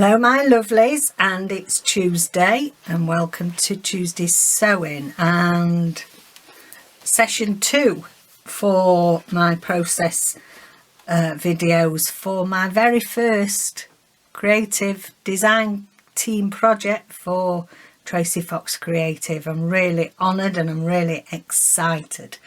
Hello my lovelies, and it's Tuesday and welcome to Tuesday's Sewing and session 2 for my process videos for my very first creative design team project for Tracie Fox Creative. I'm really honoured and I'm really excited.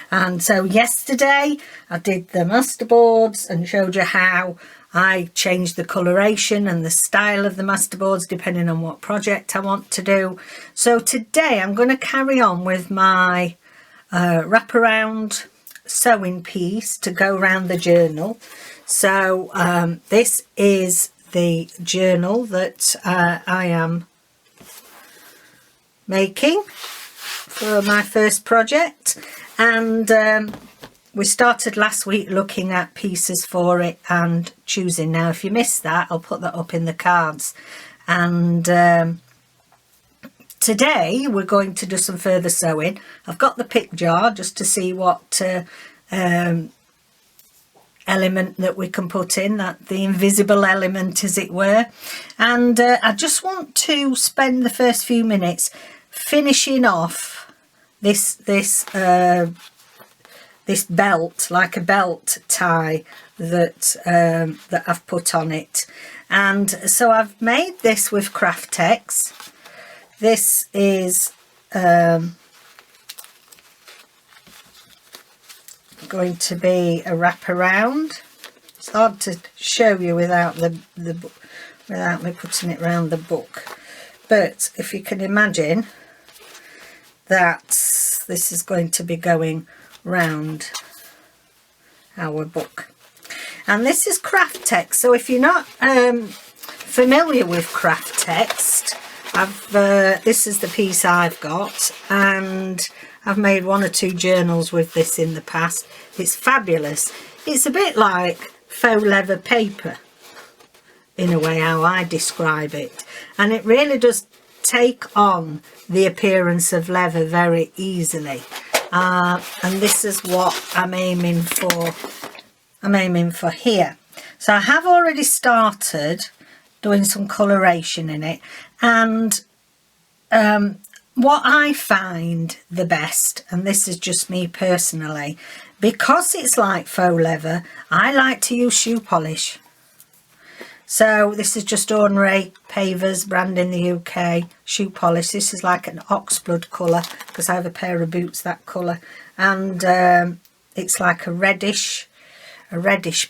And so yesterday I did the masterboards and showed you how I changed the coloration and the style of the masterboards depending on what project I want to do. So today I'm going to carry on with my wraparound sewing piece to go around the journal. So this is the journal that I am making for my first project, and we started last week looking at pieces for it and choosing. Now if you missed that, I'll put that up in the cards. And today we're going to do some further sewing. I've got the pick jar just to see what element that we can put in, that the invisible element as it were. And I just want to spend the first few minutes finishing off this belt, like a belt tie that that I've put on it. And so I've made this with Kraftex. This is going to be a wraparound. It's hard to show you without without me putting it around the book, but if you can imagine that this is going to be going round our book. And this is Kraftex. So if you're not familiar with Kraftex, this is the piece I've got, and I've made 1 or 2 journals with this in the past. It's fabulous. It's a bit like faux leather paper in a way, how I describe it, and it really does take on the appearance of leather very easily. And this is what I'm aiming for. I'm aiming for here. So I have already started doing some coloration in it, and what I find the best, and this is just me personally, because it's like faux leather, I like to use shoe polish. So this is just ordinary Pavers brand in the UK shoe polish. This is like an oxblood colour because I have a pair of boots that colour, and it's like a reddish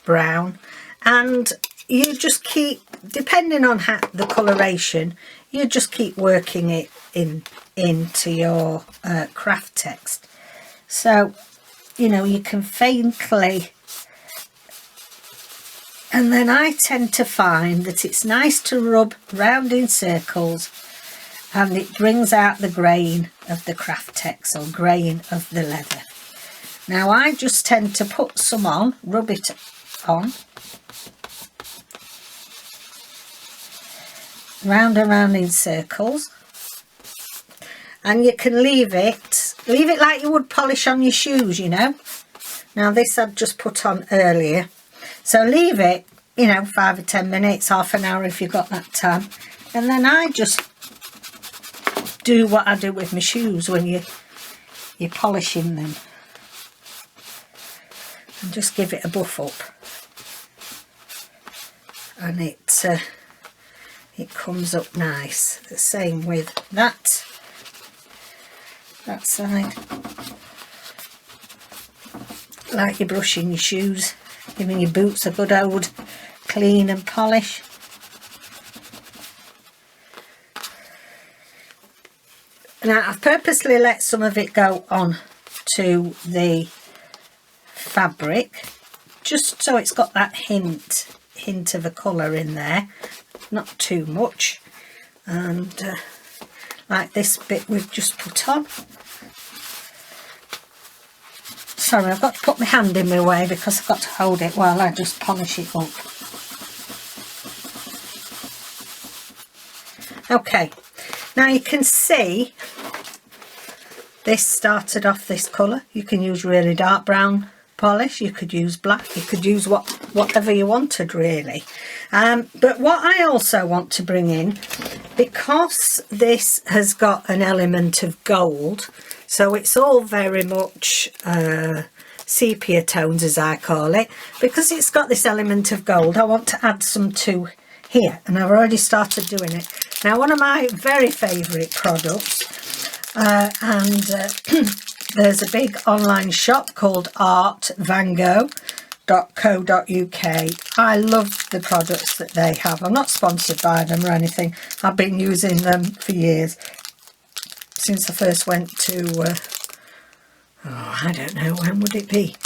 brown. And you just keep, depending on the coloration, you just keep working it into your Kraftex. So you know, you can faintly. And then I tend to find that it's nice to rub round in circles, and it brings out the grain of the Kraftex, or grain of the leather. Now I just tend to put some on, rub it on, round and round in circles, and you can leave it like you would polish on your shoes, you know. Now this I've just put on earlier. So leave it, you know, 5 or 10 minutes, half an hour if you've got that time. And then I just do what I do with my shoes when you're polishing them. And just give it a buff up. And it comes up nice. The same with that side. Like you're brushing your shoes, giving your boots a good old clean and polish. Now I've purposely let some of it go on to the fabric, just so it's got that hint of a colour in there, not too much. And like this bit we've just put on. Sorry, I've got to put my hand in my way because I've got to hold it while I just polish it up. Okay, now you can see this started off this colour. You can use really dark brown polish, you could use black, you could use what whatever you wanted really. But what I also want to bring in, because this has got an element of gold, so it's all very much sepia tones as I call it, because it's got this element of gold, I want to add some to here, and I've already started doing it. Now, one of my very favourite products, there's a big online shop called artvango.co.uk. I love the products that they have. I'm not sponsored by them or anything. I've been using them for years, since I first went to I don't know, when would it be,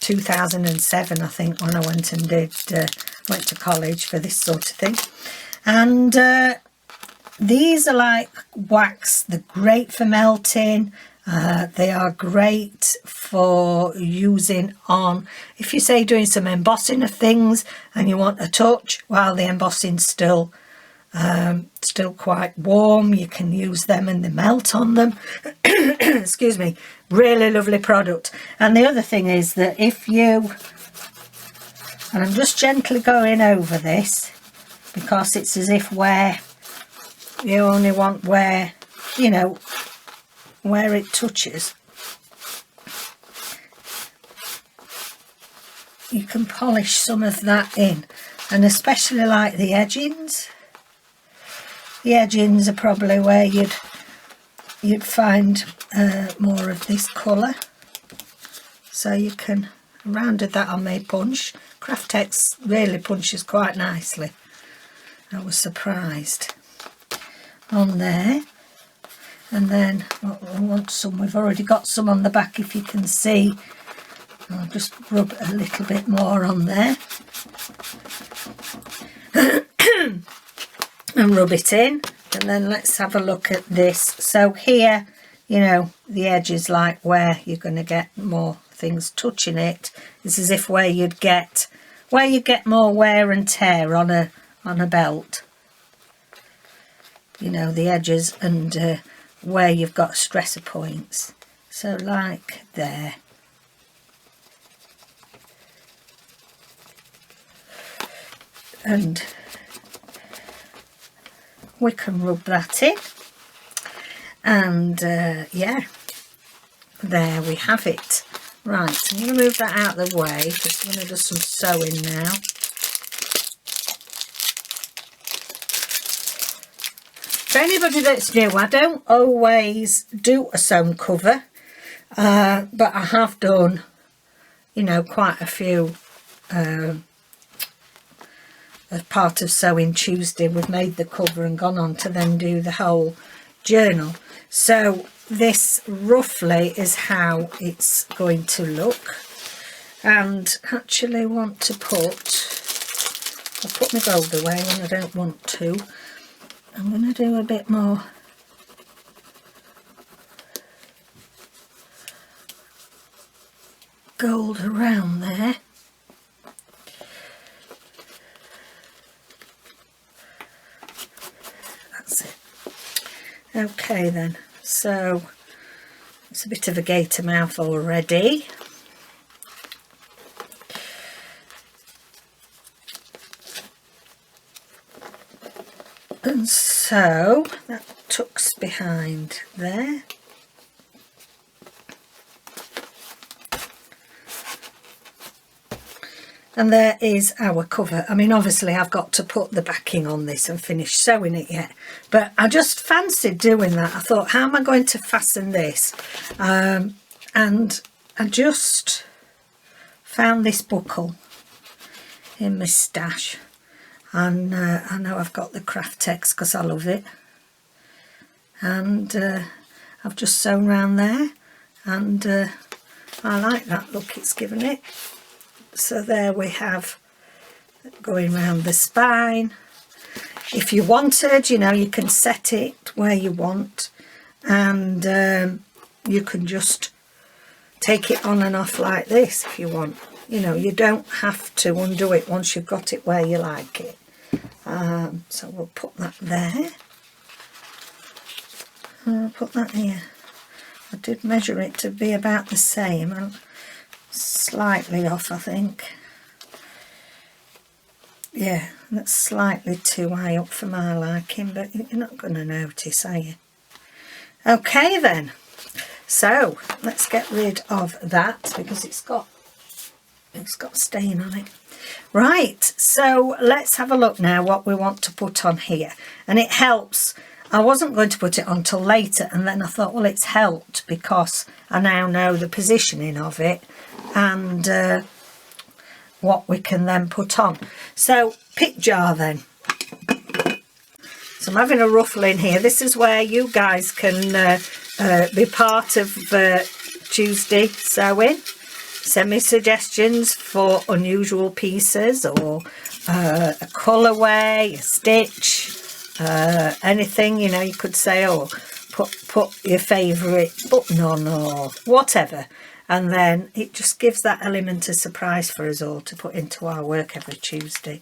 2007 I think, when I went and went to college for this sort of thing. And these are like wax. They're great for melting. They are great for using on, if you say doing some embossing of things and you want a touch while the embossing's still quite warm, you can use them and they melt on them. Excuse me. Really lovely product. And the other thing is that if you, and I'm just gently going over this, because it's as if where you only want where, you know, where it touches, you can polish some of that in, and especially like the edgings. The edgings are probably where you'd find more of this colour. So you can rounded that on my punch. Kraftex really punches quite nicely. I was surprised on there. And then I want some, we've already got some on the back, if you can see. I'll just rub a little bit more on there. And rub it in, and then let's have a look at this. So here, you know, the edge is like where you're going to get more things touching it. It's as if where you get more wear and tear on a belt, you know, the edges, and where you've got stressor points. So like there. And we can rub that in, and yeah, there we have it. Right, so I'm going to move that out of the way, just going to do some sewing now. For anybody that's new, I don't always do a sewn cover, but I have done, you know, quite a few. As part of Sewing Tuesday, we've made the cover and gone on to then do the whole journal. So this roughly is how it's going to look. And actually want to I'll put my gold away when I don't want to. I'm going to do a bit more gold around there. Okay then, so it's a bit of a gator mouth already. And so that tucks behind there. And there is our cover. I mean, obviously I've got to put the backing on this and finish sewing it yet, but I just fancied doing that. I thought, how am I going to fasten this? And I just found this buckle in my stash, and I know I've got the Kraftex because I love it, and I've just sewn around there, and I like that look it's given it. So there we have going round the spine. If you wanted, you know, you can set it where you want, and you can just take it on and off like this if you want. You know, you don't have to undo it once you've got it where you like it. So we'll put that there. And I'll put that here. I did measure it to be about the same. slightly off, I think. Yeah, that's slightly too high up for my liking, but you're not going to notice, are you? Okay then, so let's get rid of that because it's got stain on it. Right, so let's have a look now what we want to put on here. And it helps. I wasn't going to put it on till later, and then I thought, well, it's helped because I now know the positioning of it and what we can then put on. So pick jar then. So I'm having a ruffle in here. This is where you guys can be part of Tuesday sewing. Send me suggestions for unusual pieces or a colourway, a stitch, anything, you know, you could say, or put your favourite button on or whatever. And then it just gives that element of surprise for us all to put into our work every Tuesday.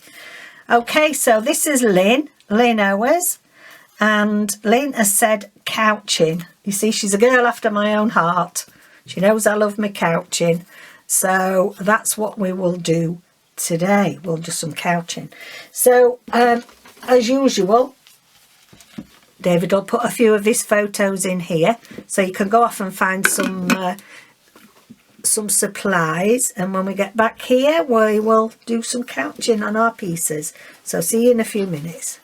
Okay, so this is Lynn Owers, and Lynn has said couching. You see, she's a girl after my own heart. She knows I love my couching. So that's what we will do today. We'll do some couching. So as usual, David will put a few of his photos in here, so you can go off and find some supplies, and when we get back here we will do some couching on our pieces. So see you in a few minutes.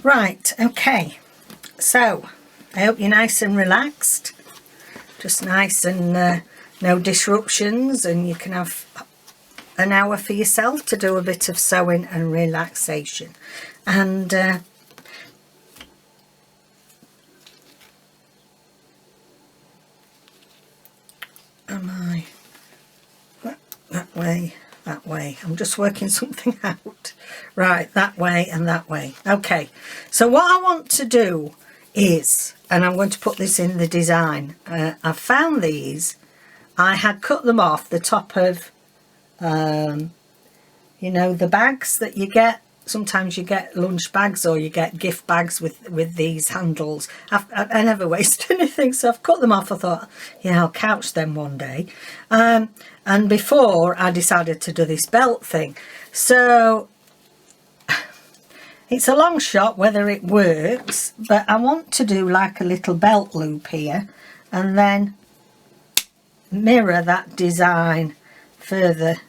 Right, okay, so I hope you're nice and relaxed, just nice and no disruptions, and you can have an hour for yourself to do a bit of sewing and relaxation. And am I that way? That way. I'm just working something out. Right, that way and that way. Okay, so what I want to do is, and I'm going to put this in the design, I found these. I had cut them off the top of, you know, the bags that you get. Sometimes you get lunch bags or you get gift bags with these handles. I never waste anything, so I've cut them off. I thought, yeah, I'll couch them one day. And before I decided to do this belt thing. So it's a long shot whether it works, but I want to do like a little belt loop here and then mirror that design further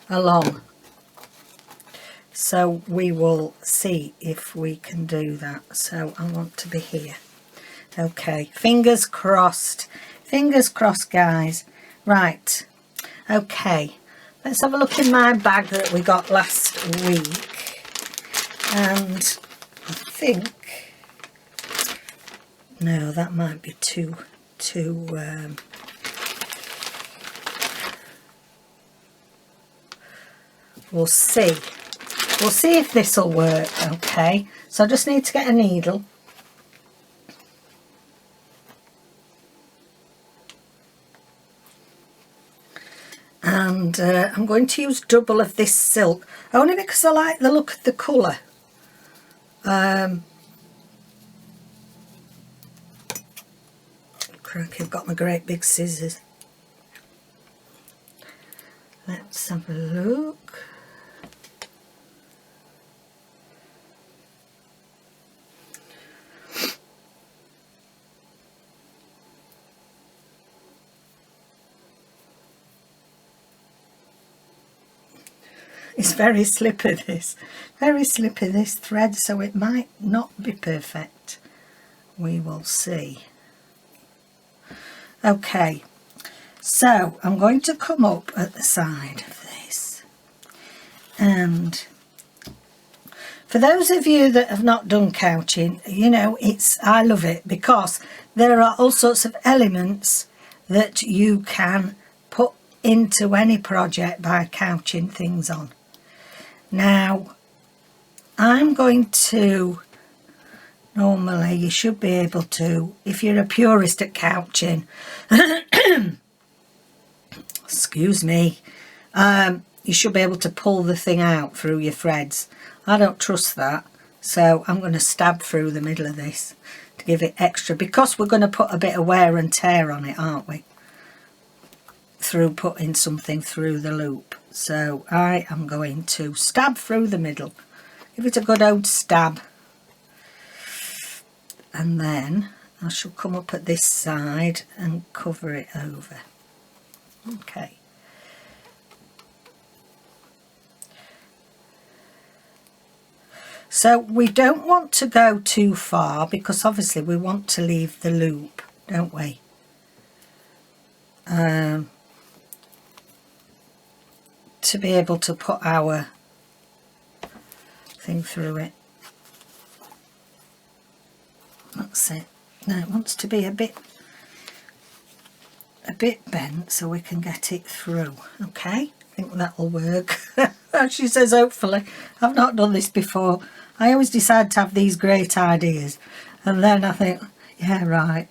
along. So we will see if we can do that. So I want to be here. Okay, fingers crossed guys. Right, okay, let's have a look in my bag that we got last week, and I think, no, that might be too we'll see if this will work. Okay, so I just need to get a needle. And I'm going to use double of this silk, only because I like the look of the colour. Crikey, I've got my great big scissors. Let's have a look. It's very slippery, this. Very slippery, this thread, so it might not be perfect. We will see. Okay, so I'm going to come up at the side of this. And for those of you that have not done couching, you know, I love it because there are all sorts of elements that you can put into any project by couching things on. Now, I'm going to, normally you should be able to, if you're a purist at couching, excuse me, you should be able to pull the thing out through your threads. I don't trust that, so I'm going to stab through the middle of this to give it extra, because we're going to put a bit of wear and tear on it, aren't we, through putting something through the loop. So I am going to stab through the middle, give it a good old stab, and then I shall come up at this side and cover it over. Okay. So we don't want to go too far, because obviously we want to leave the loop, don't we? To be able to put our thing through it. That's it. Now it wants to be a bit bent so we can get it through. Okay, I think that'll work. She says hopefully. I've not done this before. I always decide to have these great ideas and then I think, yeah, right.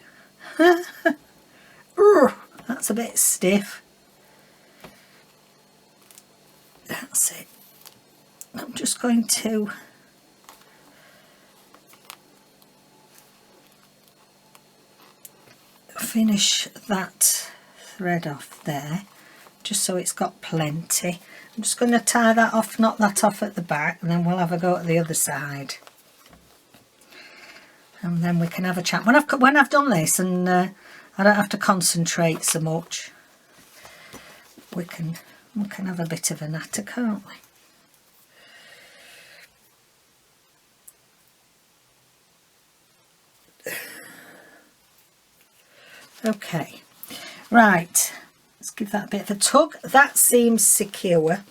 That's a bit stiff. That's it. I'm just going to finish that thread off there, just so it's got plenty. I'm just going to tie that off, knot that off at the back, and then we'll have a go at the other side. And then we can have a chat. When I've done this and I don't have to concentrate so much, we can have a bit of a natter, can't we? Okay, right, let's give that a bit of a tug. That seems secure.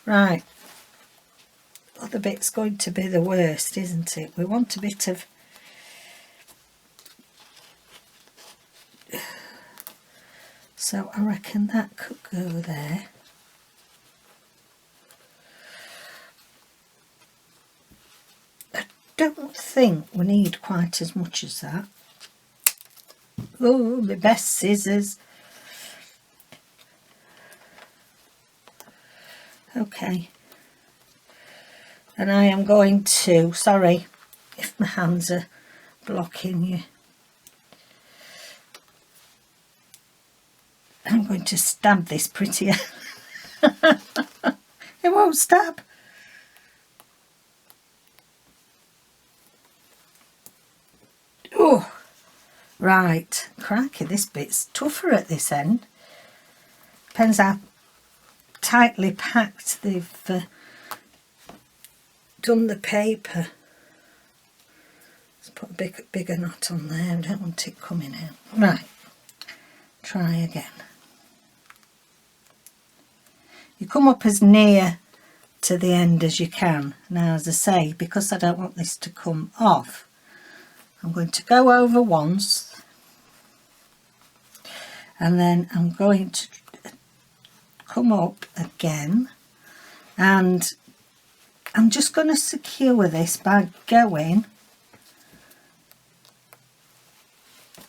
Right, other bit's going to be the worst, isn't it? We want a bit of so I reckon that could go there. I don't think we need quite as much as that. Oh, my best scissors. Okay. And I am going to, sorry if my hands are blocking you. I'm going to stab this prettier. It won't stab. Oh. Right, crikey, this bit's tougher at this end. Depends how tightly packed they've done the paper. Let's put a bigger knot on there. I don't want it coming out. Right, try again. You come up as near to the end as you can. Now, as I say, because I don't want this to come off, I'm going to go over once, and then I'm going to come up again, and I'm just going to secure this by going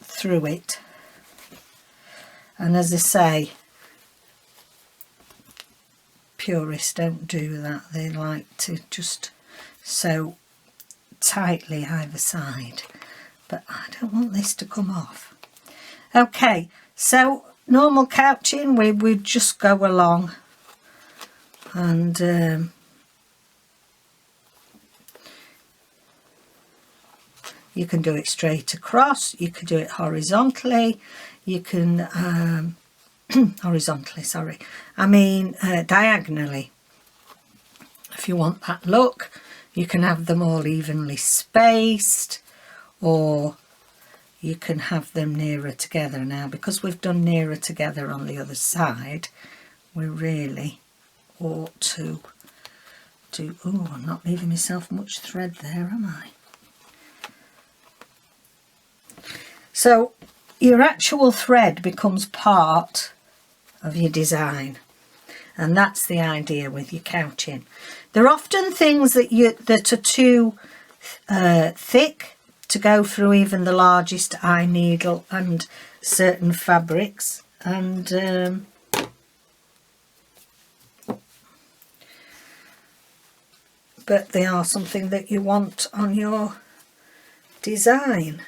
through it. And as I say, purists don't do that. They like to just sew tightly either side, but I don't want this to come off. Okay, so normal couching, we just go along and you can do it straight across, you can do it horizontally, you can horizontally, sorry, I mean diagonally. if you want that look. You can have them all evenly spaced, or you can have them nearer together. Now, because we've done nearer together on the other side, we really ought to do... Oh, I'm not leaving myself much thread there, am I? So your actual thread becomes part of your design, and that's the idea with your couching. There are often things that are too thick to go through even the largest eye needle and certain fabrics, and but they are something that you want on your design.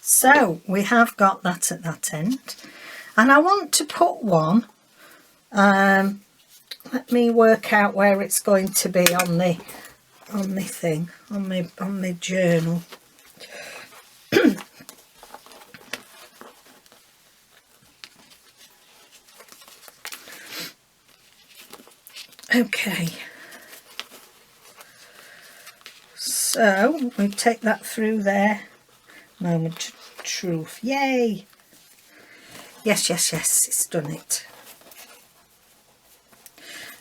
So we have got that at that end, and I want to put one, let me work out where it's going to be on the thing, on my journal. Okay, so we take that through there. Moment of truth. Yay! Yes, yes, yes, it's done it.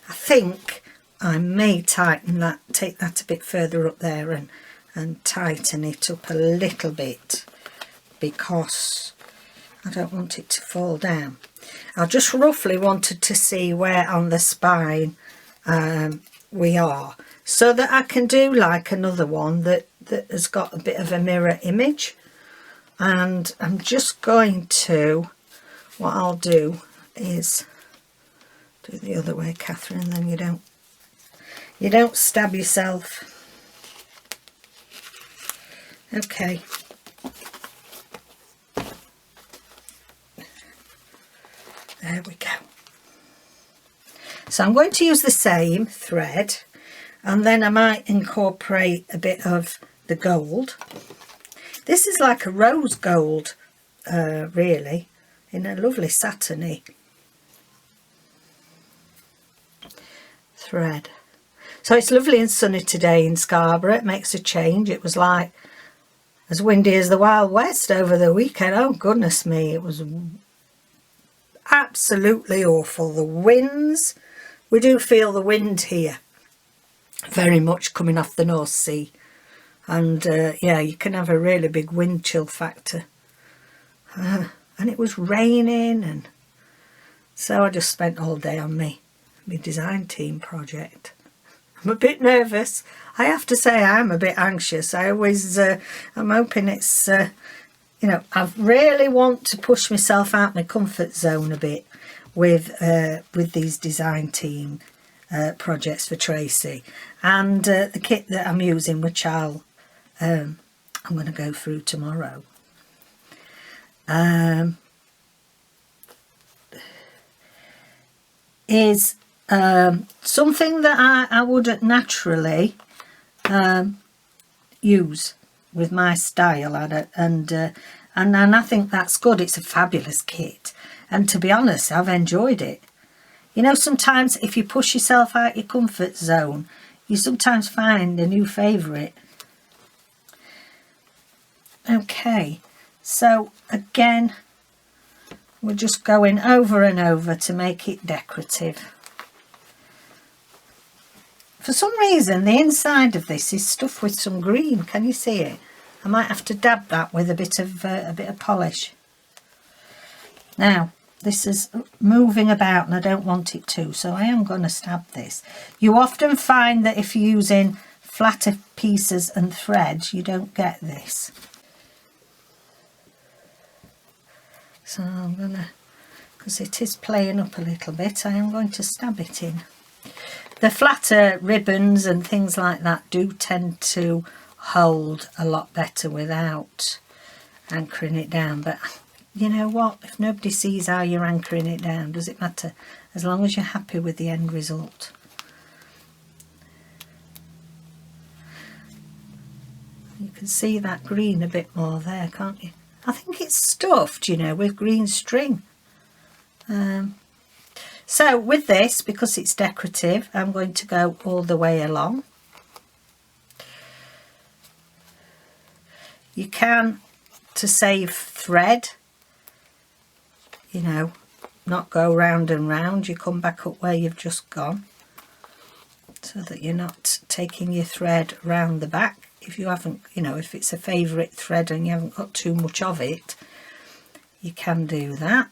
I think I may tighten that, take that a bit further up there and tighten it up a little bit, because I don't want it to fall down. I just roughly wanted to see where on the spine we are, so that I can do like another one that has got a bit of a mirror image. And I'm just going to, what I'll do is do the other way, Catherine, then you don't stab yourself. Okay. There we go. So I'm going to use the same thread, and then I might incorporate a bit of the gold. This is like a rose gold, really, in a lovely satiny thread. So it's lovely and sunny today in Scarborough. It makes a change. It was like as windy as the Wild West over the weekend. Oh, goodness me, it was absolutely awful. The winds, we do feel the wind here very much coming off the North Sea. And yeah, you can have a really big wind chill factor. And it was raining, and so I just spent all day on my design team project. I'm a bit nervous. I have to say I am a bit anxious. I always, I'm hoping it's, you know, I really want to push myself out my comfort zone a bit with these design team projects for Tracie. And the kit that I'm using, which I'm going to go through tomorrow, is something that I wouldn't naturally use with my style, and I think that's good. It's a fabulous kit, and to be honest, I've enjoyed it. You know, sometimes if you push yourself out your comfort zone, you sometimes find a new favourite. Okay, so again, we're just going over and over to make it decorative. For some reason, the inside of this is stuffed with some green. Can you see it? I might have to dab that with a bit of polish. Now, this is moving about and I don't want it to, so I am going to stab this. You often find that if you're using flatter pieces and thread, you don't get this. So I'm going to, because it is playing up a little bit, I am going to stab it in. The flatter ribbons and things like that do tend to hold a lot better without anchoring it down, but you know what, if nobody sees how you're anchoring it down, does it matter? As long as you're happy with the end result. You can see that green a bit more there, can't you? I think it's stuffed, you know, with green string. So with this, because it's decorative, I'm going to go all the way along. You can, to save thread, you know, not go round and round, you come back up where you've just gone, so that you're not taking your thread round the back. If you haven't, you know, if it's a favourite thread and you haven't got too much of it, you can do that.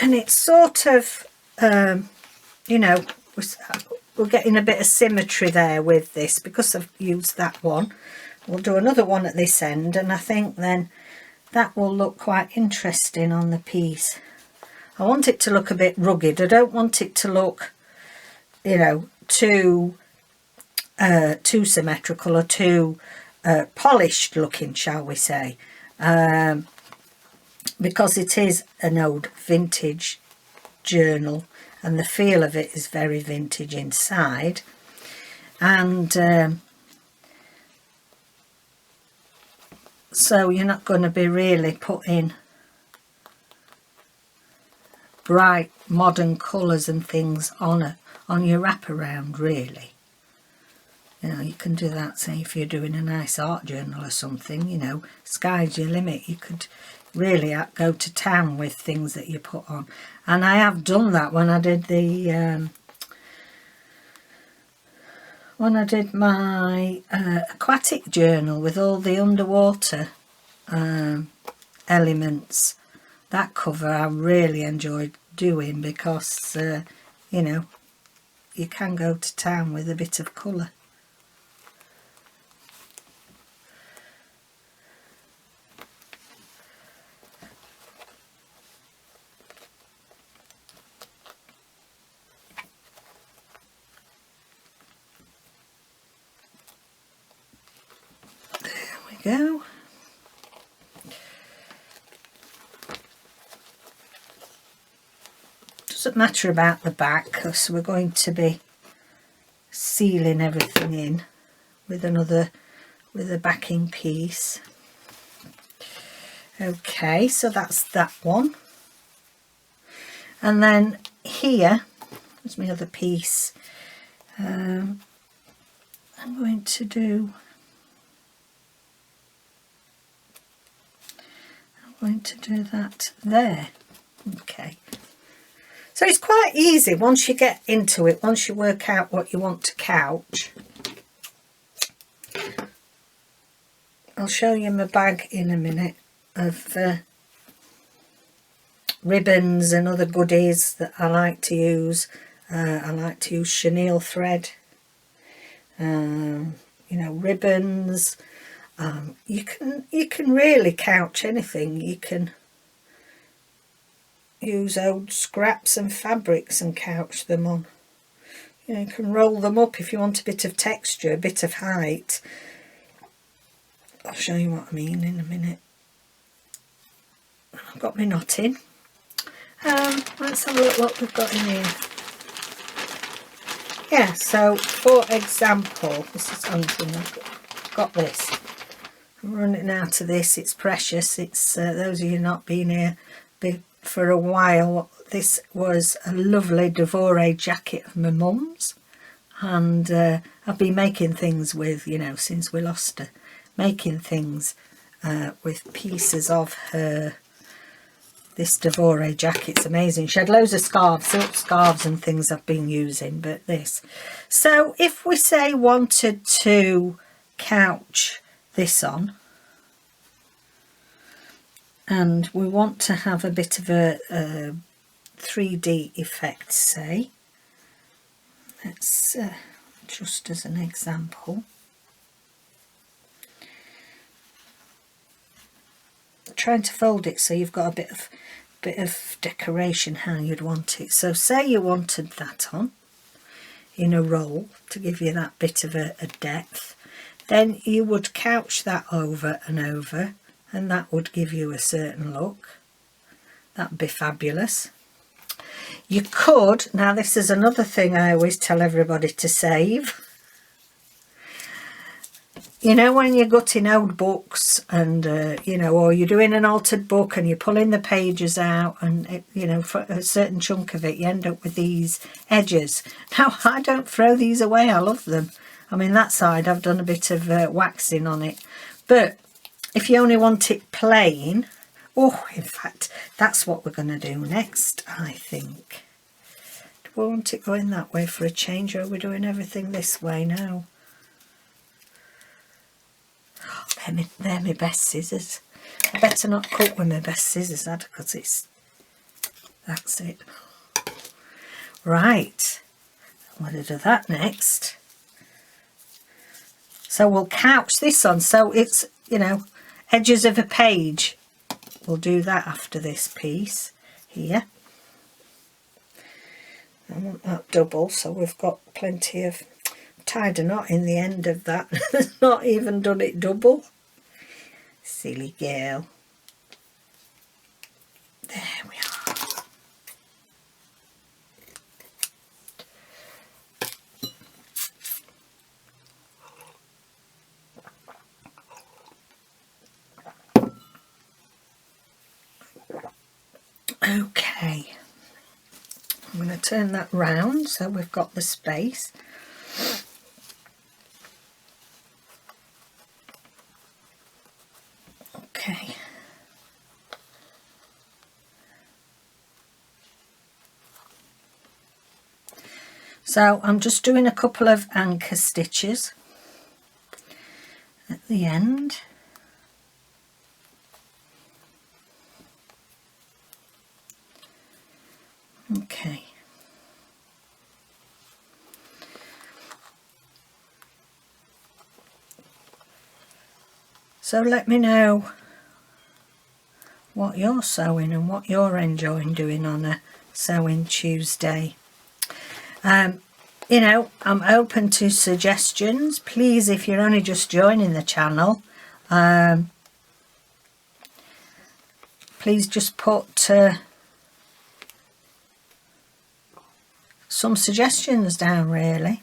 And it's sort of, you know, we're getting a bit of symmetry there with this because I've used that one. We'll do another one at this end, and I think then that will look quite interesting on the piece. I want it to look a bit rugged. I don't want it to look, you know, too symmetrical or too polished looking, shall we say. Because it is an old vintage journal and the feel of it is very vintage inside, and so you're not going to be really putting bright modern colours and things on your wraparound, really. You know, you can do that, say, if you're doing a nice art journal or something, you know, sky's your limit. You could really go to town with things that you put on. And I have done that when I did the when I did my aquatic journal with all the underwater elements. That cover I really enjoyed doing because you know, you can go to town with a bit of colour. Go. Doesn't matter about the back because we're going to be sealing everything in with a backing piece. Okay, so that's that one, and then here is my other piece. I'm going to do that there. Okay, so it's quite easy once you get into it, once you work out what you want to couch. I'll show you my bag in a minute of ribbons and other goodies that I like to use. I like to use chenille thread, you know, ribbons. You can really couch anything. You can use old scraps and fabrics and couch them on. You know, you can roll them up if you want a bit of texture, a bit of height. I'll show you what I mean in a minute. I've got my knot in. Let's have a look what we've got in here. Yeah, so for example, this is something I've got this. I'm running out of this. It's precious. It's those of you not been here for a while. This was a lovely Devore jacket of my mum's, and I've been making things with, you know, since we lost her, making things with pieces of her. This Devore jacket's amazing. She had loads of scarves, silk scarves and things I've been using, but this. So if we say wanted to couch this on, and we want to have a bit of a 3D effect, say, let's just as an example, trying to fold it so you've got a bit of decoration how you'd want it. So say you wanted that on in a roll to give you that bit of a depth, then you would couch that over and over, and that would give you a certain look. That'd be fabulous. You could, now this is another thing I always tell everybody to save. You know, when you're gutting old books and, you know, or you're doing an altered book and you're pulling the pages out and, you know, for a certain chunk of it, you end up with these edges. Now, I don't throw these away. I love them. I mean, that side, I've done a bit of waxing on it. But if you only want it plain, oh, in fact, that's what we're going to do next, I think. Do we want it going that way for a change, or are we doing everything this way now? They're my best scissors. I better not cut with my best scissors, because that's it. Right, I'm going to do that next. So we'll couch this on, so it's, you know, edges of a page. We'll do that after this piece here. I want that double, so we've got plenty of... Tied a knot in the end of that. Not even done it double. Silly girl. There we are. Okay. I'm going to turn that round so we've got the space. Okay. So I'm just doing a couple of anchor stitches at the end. Okay. So let me know what you're sewing and what you're enjoying doing on a Sewing Tuesday. You know, I'm open to suggestions. Please, if you're only just joining the channel, please just put some suggestions down, really.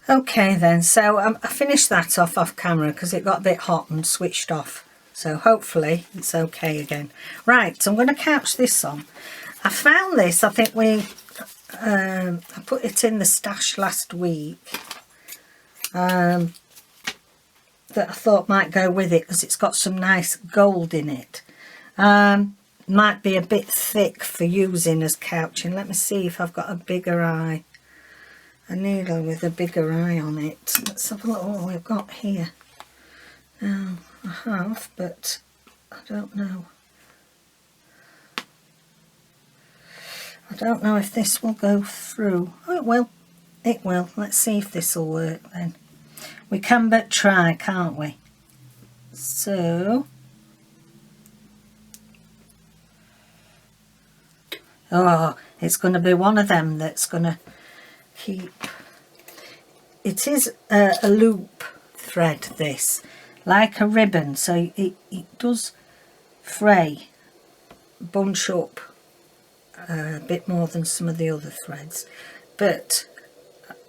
Okay then, so I finished that off camera because it got a bit hot and switched off. So hopefully it's okay again. Right, so I'm going to couch this on. I found this, I think I put it in the stash last week. That I thought might go with it because it's got some nice gold in it. Might be a bit thick for using as couching. Let me see if I've got a bigger eye. A needle with a bigger eye on it. Let's have a look what we've got here. I have, but I don't know. I don't know if this will go through. Oh, it will. It will. Let's see if this will work then. We can but try, can't we? So... oh, it's going to be one of them that's going to keep... It is a loop thread, this, like a ribbon, so it does fray, bunch up a bit more than some of the other threads, but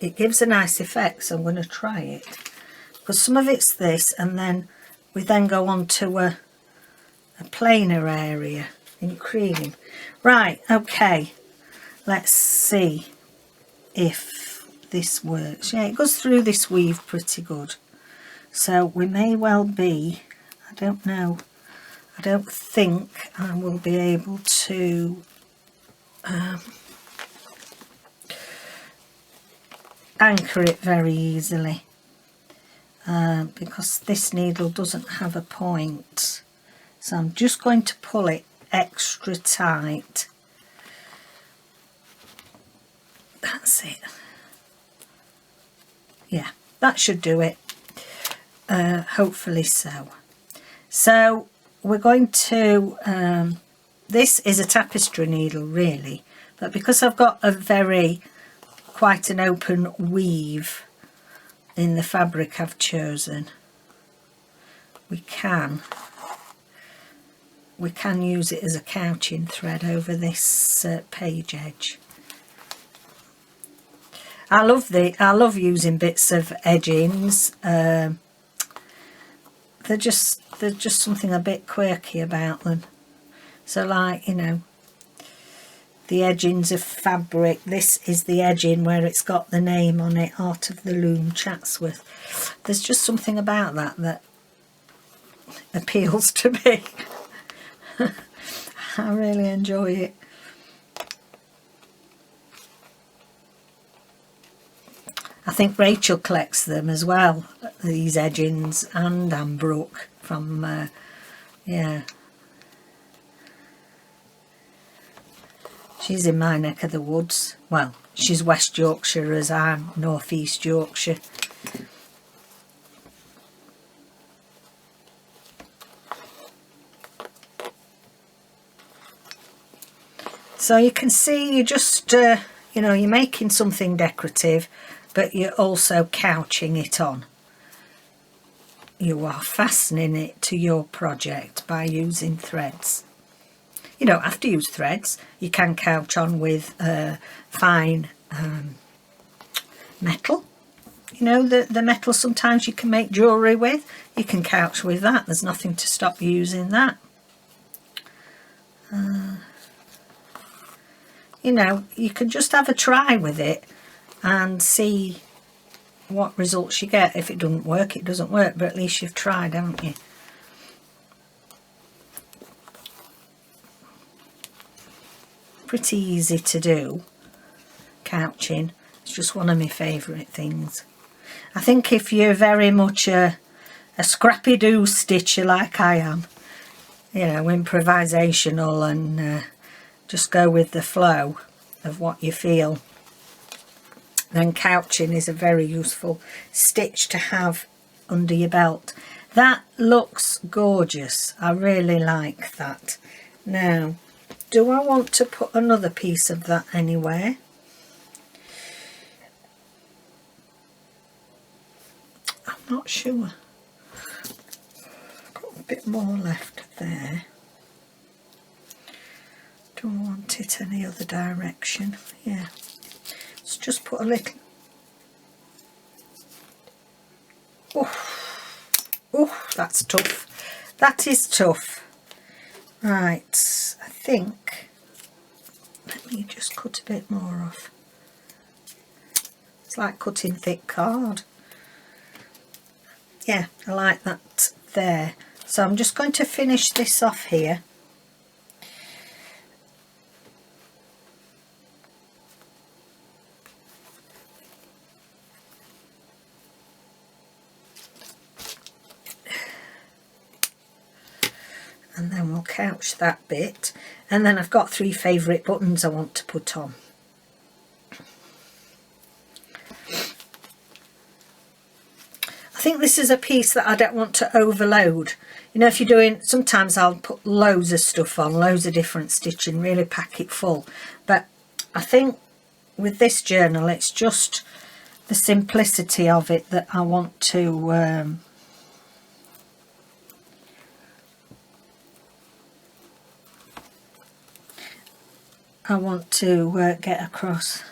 it gives a nice effect, so I'm going to try it. Because some of it's this, and then we then go on to a plainer area in cream. Right, okay, let's see if this works. Yeah, it goes through this weave pretty good. So we may well be, I don't know, I don't think I will be able to anchor it very easily because this needle doesn't have a point. So I'm just going to pull it extra tight. That's it. Yeah, that should do it. Hopefully so. So we're going to, this is a tapestry needle really, but because I've got quite an open weave in the fabric I've chosen, we can we can use it as a couching thread over this page edge. I love using bits of edgings. They're just something a bit quirky about them. So, like, you know, the edgings of fabric. This is the edging where it's got the name on it, Art of the Loom Chatsworth. There's just something about that appeals to me. I really enjoy it. I think Rachel collects them as well, these edgings, and Anne Brooke from, yeah. She's in my neck of the woods. Well, she's West Yorkshire as I'm North East Yorkshire. So you can see you just, you know, you're making something decorative, but you're also couching it on. You are fastening it to your project by using threads. You don't have to use threads. You can couch on with fine metal. You know, the metal sometimes you can make jewellery with. You can couch with that. There's nothing to stop you using that. You know, you can just have a try with it and see what results you get. If it doesn't work, it doesn't work, but at least you've tried, haven't you? Pretty easy to do, couching. It's just one of my favourite things. I think if you're very much a scrappy do stitcher like I am, you know, improvisational and just go with the flow of what you feel, then couching is a very useful stitch to have under your belt. That looks gorgeous. I really like that. Now, do I want to put another piece of that anywhere? I'm not sure. I've got a bit more left there. Do I want it any other direction? Yeah. Let's just put a little. Oh, that's tough. That is tough. Right, I think. Let me just cut a bit more off. It's like cutting thick card. Yeah, I like that there. So I'm just going to finish this off here. And then we'll couch that bit, and then I've got 3 favourite buttons I want to put on. I think this is a piece that I don't want to overload. You know, if you're doing, sometimes I'll put loads of stuff on, loads of different stitching, really pack it full. But I think with this journal, it's just the simplicity of it that I want to get across.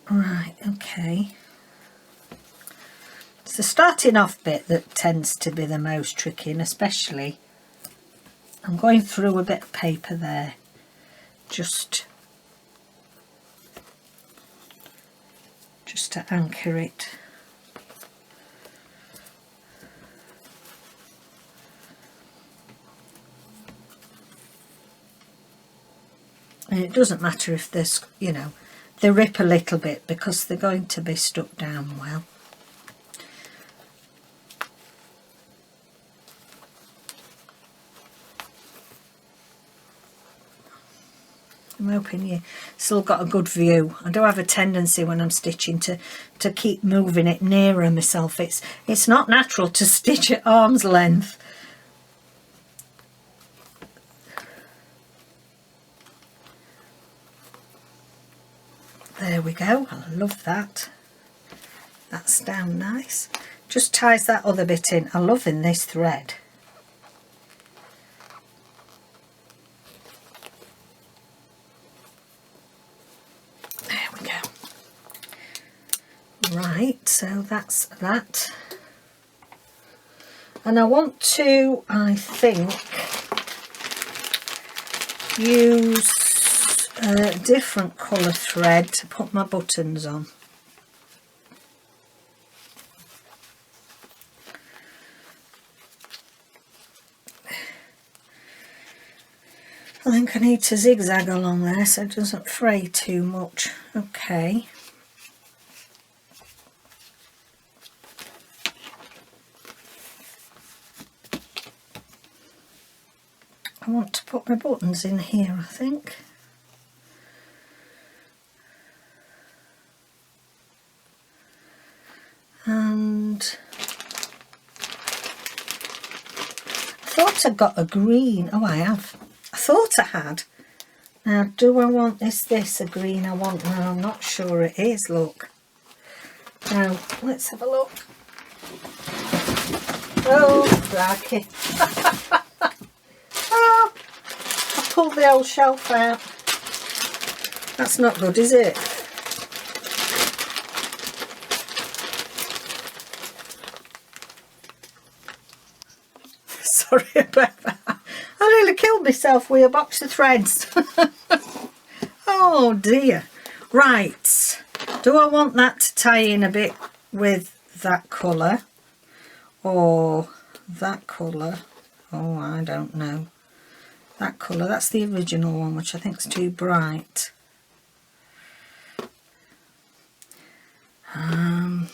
Right, okay. It's the starting off bit that tends to be the most tricky, and especially I'm going through a bit of paper there, just to anchor it. And it doesn't matter if there's, you know, they rip a little bit because they're going to be stuck down well. I'm hoping you still got a good view. I do have a tendency when I'm stitching to keep moving it nearer myself. It's not natural to stitch at arm's length. There we go. I love that. That's down nice. Just ties that other bit in. I'm loving this thread. Right, so that's that. And I want to, I think, use a different colour thread to put my buttons on. I think I need to zigzag along there so it doesn't fray too much. Okay. I want to put my buttons in here, I think. And I thought I got a green. Oh, I have. I thought I had. Now, do I want this a green I want? No, I'm not sure it is, look. Now, let's have a look. Oh, crikey. Oh, I pulled the old shelf out. That's not good, is it? Sorry about that. I nearly killed myself with a box of threads. Oh dear. Right. Do I want that to tie in a bit with that colour? Or that colour? Oh, I don't know. That colour, that's the original one, which I think is too bright. I'm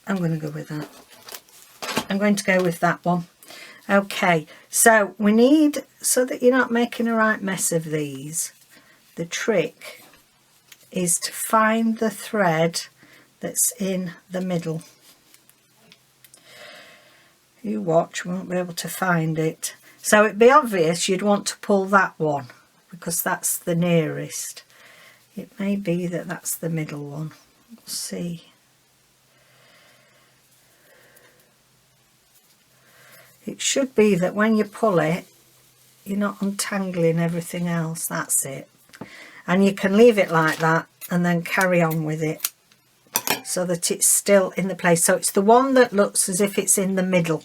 going to go with that. I'm going to go with that one. Okay, so we need, so that you're not making a right mess of these, the trick is to find the thread that's in the middle. You watch, we won't be able to find it. So it'd be obvious you'd want to pull that one because that's the nearest. It may be that that's the middle one. Let's see. It should be that when you pull it, you're not untangling everything else. That's it. And you can leave it like that and then carry on with it so that it's still in the place. So it's the one that looks as if it's in the middle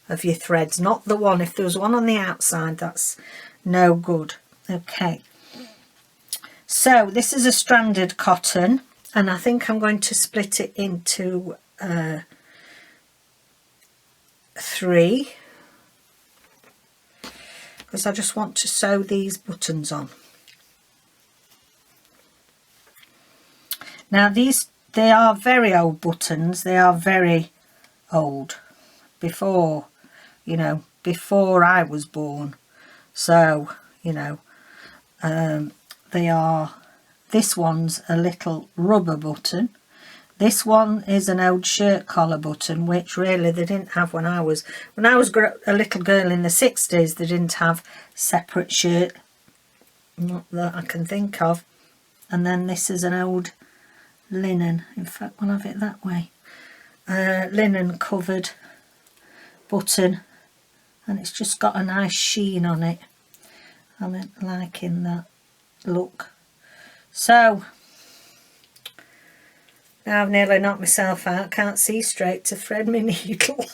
of your threads, not the one. If there was one on the outside, that's no good. Okay. So this is a stranded cotton, and I think I'm going to split it into 3. Because I just want to sew these buttons on. Now they are very old buttons. They are very old. Before, you know, before I was born. So, you know, they are, this one's a little rubber button. This one is an old shirt collar button, which really they didn't have when I was a little girl in the 60s. They didn't have separate shirt, not that I can think of. And then this is an old linen. In fact, we'll have it that way. Linen covered button, and it's just got a nice sheen on it. I'm liking that look. So now I've nearly knocked myself out, can't see straight to thread my needle.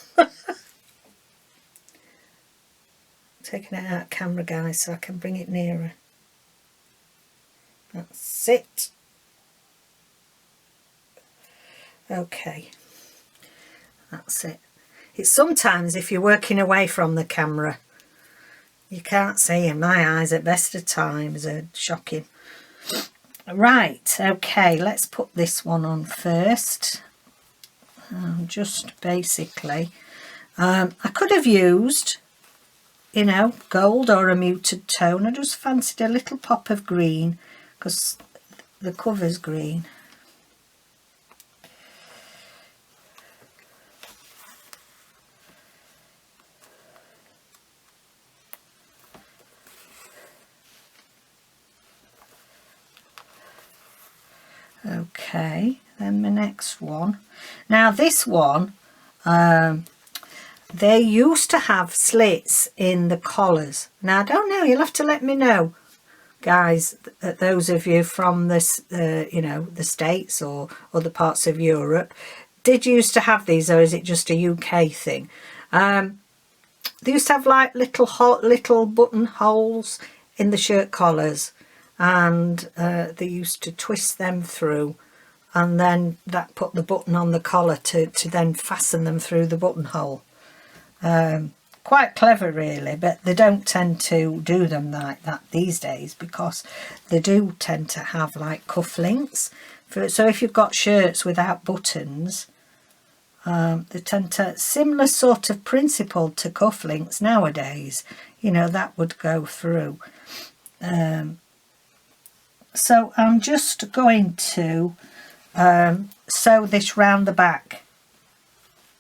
Taking it out camera, guys, so I can bring it nearer. That's it. Okay, that's it. It's sometimes if you're working away from the camera, you can't see, and my eyes at best of times are shocking. Right, okay, let's put this one on first. Just basically, I could have used, you know, gold or a muted tone. I just fancied a little pop of green because the cover's green. Okay, then the next one. Now this one, they used to have slits in the collars. Now I don't know, you'll have to let me know guys, those of you from this, you know, the States or other parts of Europe, did you used to have these, or is it just a UK thing? They used to have like little button holes in the shirt collars, and they used to twist them through, and then that put the button on the collar to then fasten them through the buttonhole. Quite clever really, but they don't tend to do them like that these days, because they do tend to have like cufflinks. So if you've got shirts without buttons, they tend to, similar sort of principle to cufflinks nowadays, you know, that would go through. So I'm just going to sew this round the back,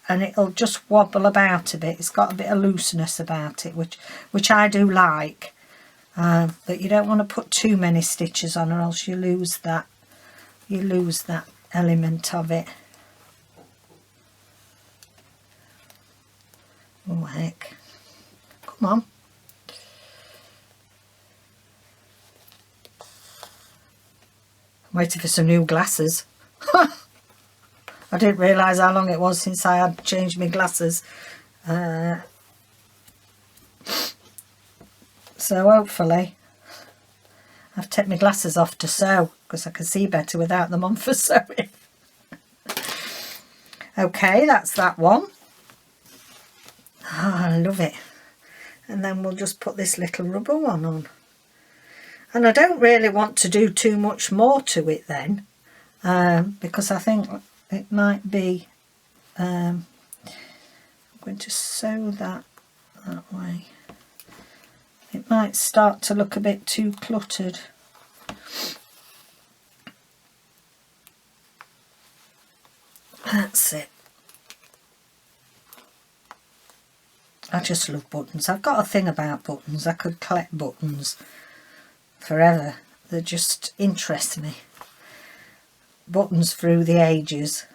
and it'll just wobble about a bit. It's got a bit of looseness about it, which I do like, but you don't want to put too many stitches on, or else you lose that element of it. Oh heck, come on. I'm waiting for some new glasses. I didn't realise how long it was since I had changed my glasses. So hopefully I've taken my glasses off to sew, because I can see better without them on for sewing. Okay, that's that one. Oh, I love it. And then we'll just put this little rubber one on. And I don't really want to do too much more to it then, because I think it might be, I'm going to sew that way. It might start to look a bit too cluttered. That's it. I just love buttons. I've got a thing about buttons. I could collect buttons forever. They just interest me. Buttons through the ages.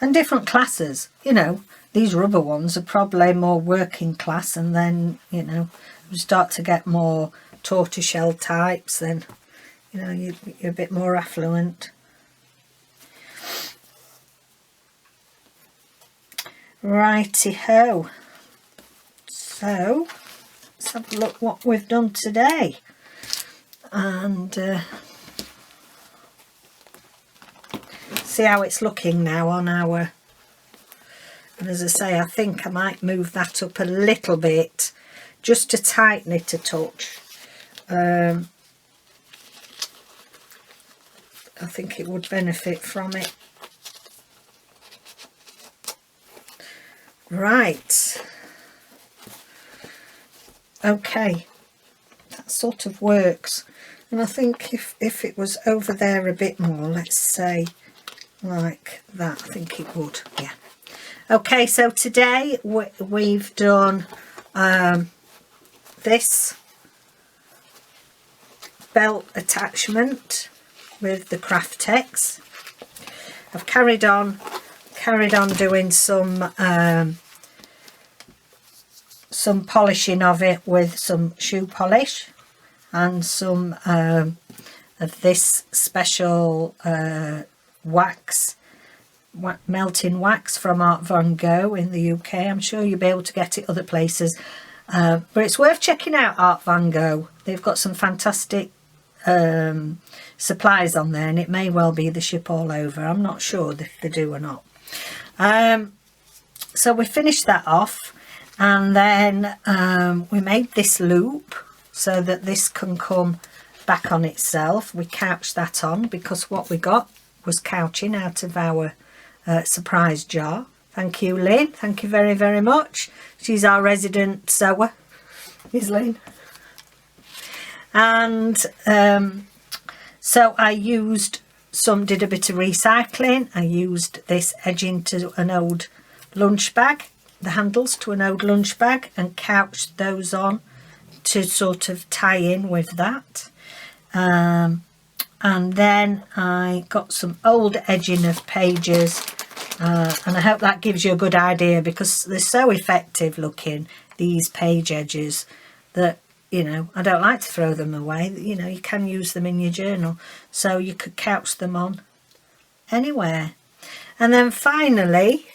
And different classes, you know. These rubber ones are probably more working class, and then, you know, you start to get more tortoiseshell types, then, you know, you're a bit more affluent. Righty-ho. So, let's have a look what we've done today. And see how it's looking now on our... And as I say, I think I might move that up a little bit, just to tighten it a touch. I think it would benefit from it. Right. Okay. That sort of works. And I think if it was over there a bit more, let's say like that, I think it would, yeah. Okay, so today we've done this belt attachment with the Kraftex. I've carried on doing some polishing of it with some shoe polish and some of this special wax, melting wax from Art Van Gogh in the UK. I'm sure you'll be able to get it other places, but it's worth checking out Art Van Gogh. They've got some fantastic supplies on there, and it may well be they ship all over. I'm not sure if they do or not. So we finished that off, and then we made this loop so that this can come back on itself. We couched that on because what we got was couching out of our surprise jar. Thank you, Lynn. Thank you very, very much. She's our resident sewer, is Lynn. And so I did a bit of recycling. I used this edging to an old lunch bag, the handles to an old lunch bag, and couched those on to sort of tie in with that. And then I got some old edging of pages, and I hope that gives you a good idea, because they're so effective looking. these page edges that, you know, I don't like to throw them away. You know, you can use them in your journal, so you could couch them on anywhere. And then finally,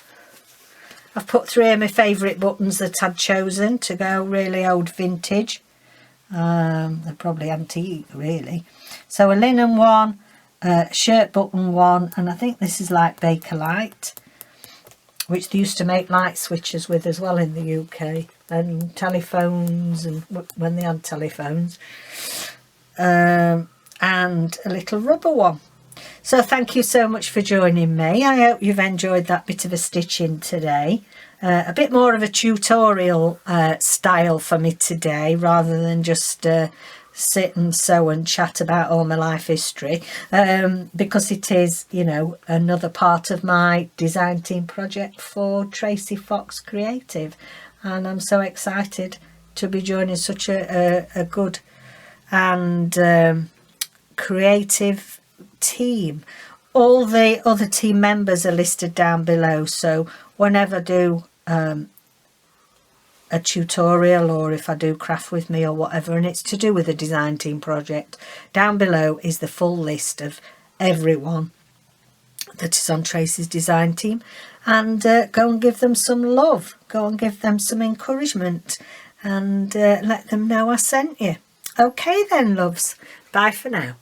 I've put 3 of my favourite buttons that I'd chosen to go really old vintage. They're probably antique, really. So a linen one, a shirt button one, and I think this is like Bakelite, which they used to make light switches with as well in the UK, and telephones, and when they had telephones, and a little rubber one. So thank you so much for joining me. I hope you've enjoyed that bit of a stitching today. A bit more of a tutorial style for me today, rather than just sit and sew and chat about all my life history, because it is, you know, another part of my design team project for Tracie Fox Creative, and I'm so excited to be joining such a good and creative team. All the other team members are listed down below, so whenever I do a tutorial, or if I do craft with me or whatever, and it's to do with a design team project, down below is the full list of everyone that is on Tracie's design team, and go and give them some love, go and give them some encouragement, and let them know I sent you. Okay then, loves, bye for now.